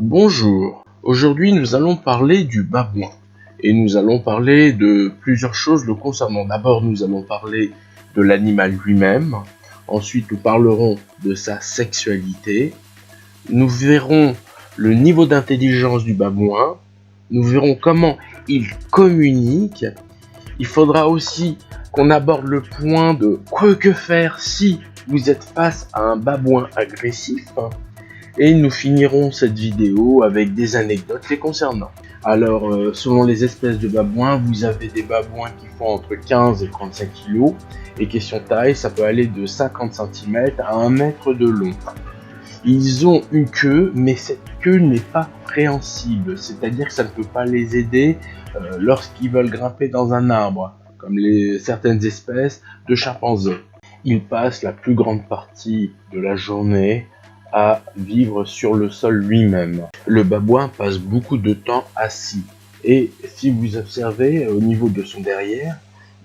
Bonjour, aujourd'hui nous allons parler du babouin et nous allons parler de plusieurs choses le concernant. D'abord nous allons parler de l'animal lui-même, ensuite nous parlerons de sa sexualité, nous verrons le niveau d'intelligence du babouin, nous verrons comment il communique. Il faudra aussi qu'on aborde le point de que faire si vous êtes face à un babouin agressif. Et nous finirons cette vidéo avec des anecdotes les concernant. Alors, selon les espèces de babouins, vous avez des babouins qui font entre 15 et 35 kg. Et question taille, ça peut aller de 50 cm à 1 mètre de long. Ils ont une queue, mais cette queue n'est pas préhensible. C'est-à-dire que ça ne peut pas les aider lorsqu'ils veulent grimper dans un arbre, comme certaines espèces de chimpanzés. Ils passent la plus grande partie de la journée à vivre sur le sol lui-même. Le babouin passe beaucoup de temps assis et si vous observez au niveau de son derrière,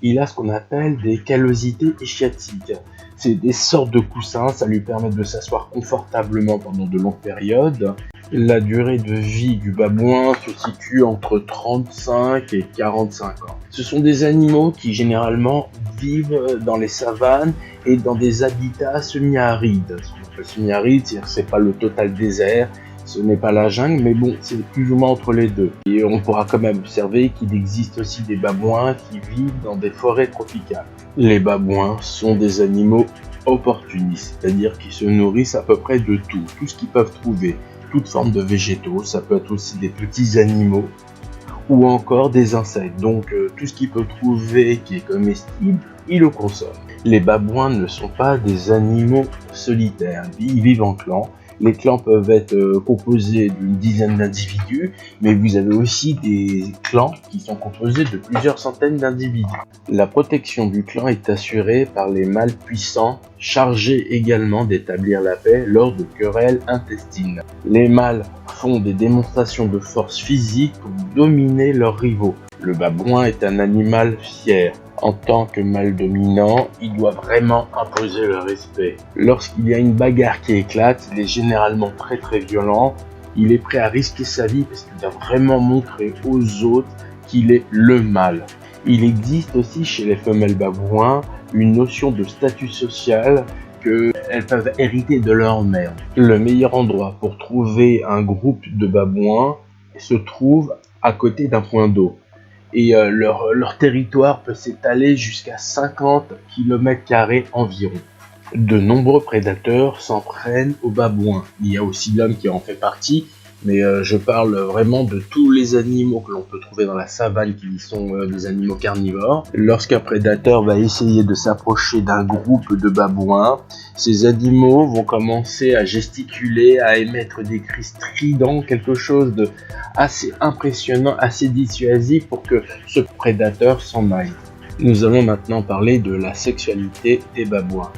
il a ce qu'on appelle des callosités ischiatiques. C'est des sortes de coussins, ça lui permet de s'asseoir confortablement pendant de longues périodes. La durée de vie du babouin se situe entre 35 et 45 ans. Ce sont des animaux qui généralement vivent dans les savanes et dans des habitats semi-arides. Semi-aride, c'est pas le total désert, ce n'est pas la jungle, mais bon, c'est plus ou moins entre les deux. Et on pourra quand même observer qu'il existe aussi des babouins qui vivent dans des forêts tropicales. Les babouins sont des animaux opportunistes, c'est-à-dire qu'ils se nourrissent à peu près de tout ce qu'ils peuvent trouver, toute forme de végétaux, ça peut être aussi des petits animaux, ou encore des insectes, donc tout ce qu'ils peuvent trouver qui est comestible, ils le consomment. Les babouins ne sont pas des animaux solitaires, ils vivent en clans. Les clans peuvent être composés d'une dizaine d'individus, mais vous avez aussi des clans qui sont composés de plusieurs centaines d'individus. La protection du clan est assurée par les mâles puissants, chargés également d'établir la paix lors de querelles intestines. Les mâles font des démonstrations de force physique pour dominer leurs rivaux. Le babouin est un animal fier. En tant que mâle dominant, il doit vraiment imposer le respect. Lorsqu'il y a une bagarre qui éclate, il est généralement très violent. Il est prêt à risquer sa vie parce qu'il doit vraiment montrer aux autres qu'il est le mâle. Il existe aussi chez les femelles babouins une notion de statut social qu'elles peuvent hériter de leur mère. Le meilleur endroit pour trouver un groupe de babouins se trouve à côté d'un point d'eau. Et leur territoire peut s'étaler jusqu'à 50 km² environ. De nombreux prédateurs s'en prennent aux babouins. Il y a aussi l'homme qui en fait partie, mais je parle vraiment de tous les animaux que l'on peut trouver dans la savane qui sont des animaux carnivores. Lorsqu'un prédateur va essayer de s'approcher d'un groupe de babouins, ces animaux vont commencer à gesticuler, à émettre des cris stridents, quelque chose de assez impressionnant, assez dissuasif pour que ce prédateur s'en aille. Nous allons maintenant parler de la sexualité des babouins.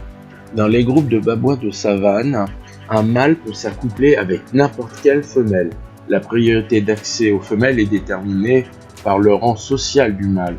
Dans les groupes de babouins de savane, un mâle peut s'accoupler avec n'importe quelle femelle. La priorité d'accès aux femelles est déterminée par le rang social du mâle.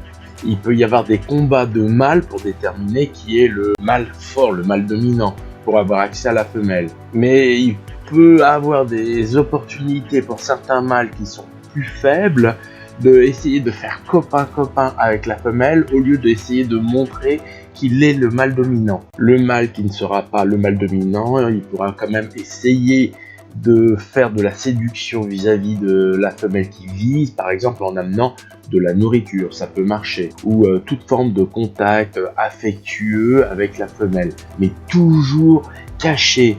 Il peut y avoir des combats de mâles pour déterminer qui est le mâle fort, le mâle dominant, pour avoir accès à la femelle. Mais il peut avoir des opportunités pour certains mâles qui sont plus faibles d'essayer de faire copain-copain avec la femelle au lieu d'essayer de montrer qu'il est le mâle dominant. Le mâle qui ne sera pas le mâle dominant, il pourra quand même essayer de faire de la séduction vis-à-vis de la femelle qui vise, par exemple en amenant de la nourriture, ça peut marcher, ou toute forme de contact affectueux avec la femelle, mais toujours caché,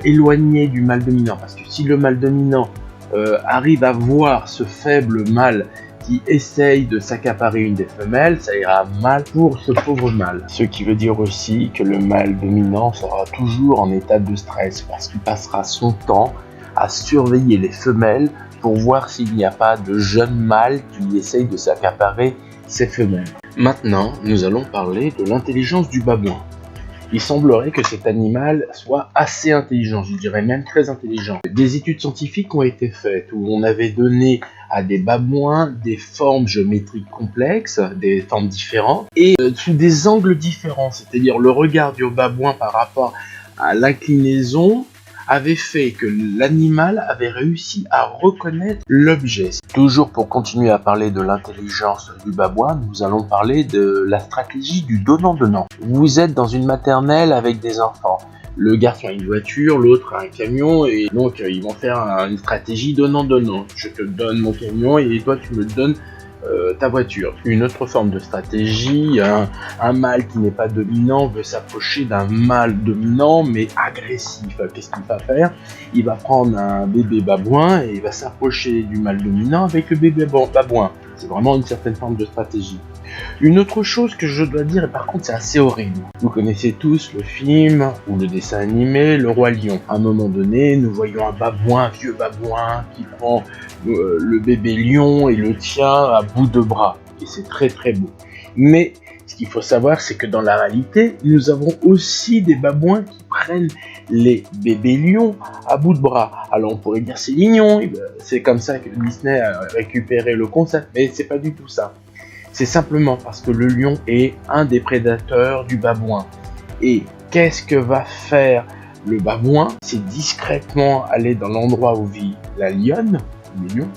éloigné du mâle dominant, parce que si le mâle dominant arrive à voir ce faible mâle qui essaye de s'accaparer une des femelles, ça ira mal pour ce pauvre mâle. Ce qui veut dire aussi que le mâle dominant sera toujours en état de stress parce qu'il passera son temps à surveiller les femelles pour voir s'il n'y a pas de jeunes mâles qui essayent de s'accaparer ces femelles. Maintenant, nous allons parler de l'intelligence du babouin. Il semblerait que cet animal soit assez intelligent, je dirais même très intelligent. Des études scientifiques ont été faites où on avait donné à des babouins des formes géométriques complexes, des formes différentes, et sous des angles différents, c'est-à-dire le regard du babouin par rapport à l'inclinaison, avait fait que l'animal avait réussi à reconnaître l'objet. Toujours pour continuer à parler de l'intelligence du babouin, nous allons parler de la stratégie du donnant-donnant. Vous êtes dans une maternelle avec des enfants. Le garçon a une voiture, l'autre a un camion, et donc ils vont faire une stratégie donnant-donnant. Je te donne mon camion et toi tu me donnes ta voiture. Une autre forme de stratégie, un mâle qui n'est pas dominant veut s'approcher d'un mâle dominant mais agressif. Qu'est-ce qu'il va faire? Il va prendre un bébé babouin et il va s'approcher du mâle dominant avec le bébé babouin. C'est vraiment une certaine forme de stratégie. Une autre chose que je dois dire, et par contre c'est assez horrible. Vous connaissez tous le film ou le dessin animé Le Roi Lion. À un moment donné, nous voyons un babouin, un vieux babouin qui prend le bébé lion et le tient à bout de bras. Et c'est très très beau. Mais ce qu'il faut savoir, c'est que dans la réalité, nous avons aussi des babouins qui prennent les bébés lions à bout de bras. Alors on pourrait dire c'est mignon, c'est comme ça que Disney a récupéré le concept, mais c'est pas du tout ça. C'est simplement parce que le lion est un des prédateurs du babouin. Et qu'est-ce que va faire le babouin? C'est discrètement aller dans l'endroit où vit la lionne, le lion,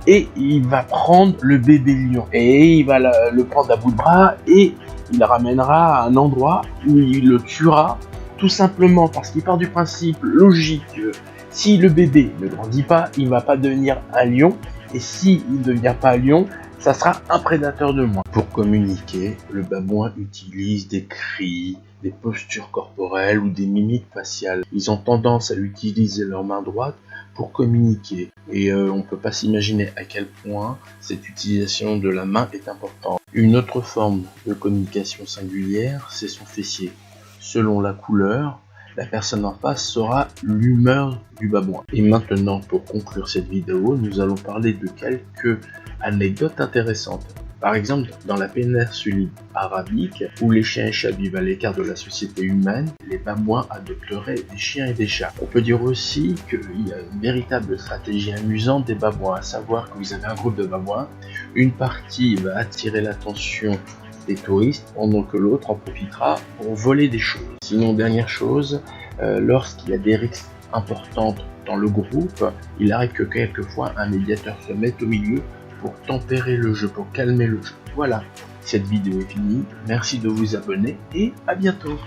et il va prendre le bébé lion. Et il va le prendre à bout de bras et il le ramènera à un endroit où il le tuera, tout simplement parce qu'il part du principe logique que si le bébé ne grandit pas, il ne va pas devenir un lion. Et s'il ne devient pas un lion, ça sera un prédateur de moins. Pour communiquer, le babouin utilise des cris, des postures corporelles ou des mimiques faciales. Ils ont tendance à utiliser leur main droite pour communiquer. Et on ne peut pas s'imaginer à quel point cette utilisation de la main est importante. Une autre forme de communication singulière, c'est son fessier. Selon la couleur, la personne en face saura l'humeur du babouin. Et maintenant, pour conclure cette vidéo, nous allons parler de quelques anecdotes intéressantes. Par exemple, dans la péninsule arabique, où les chiens et chats vivent à l'écart de la société humaine, les babouins adopteraient des chiens et des chats. On peut dire aussi qu'il y a une véritable stratégie amusante des babouins, à savoir que vous avez un groupe de babouins, une partie va attirer l'attention des touristes, pendant que l'autre en profitera pour voler des choses. Sinon, dernière chose, lorsqu'il y a des risques importantes dans le groupe, il arrive que quelquefois un médiateur se mette au milieu pour tempérer le jeu, pour calmer le jeu. Voilà, cette vidéo est finie, merci de vous abonner et à bientôt.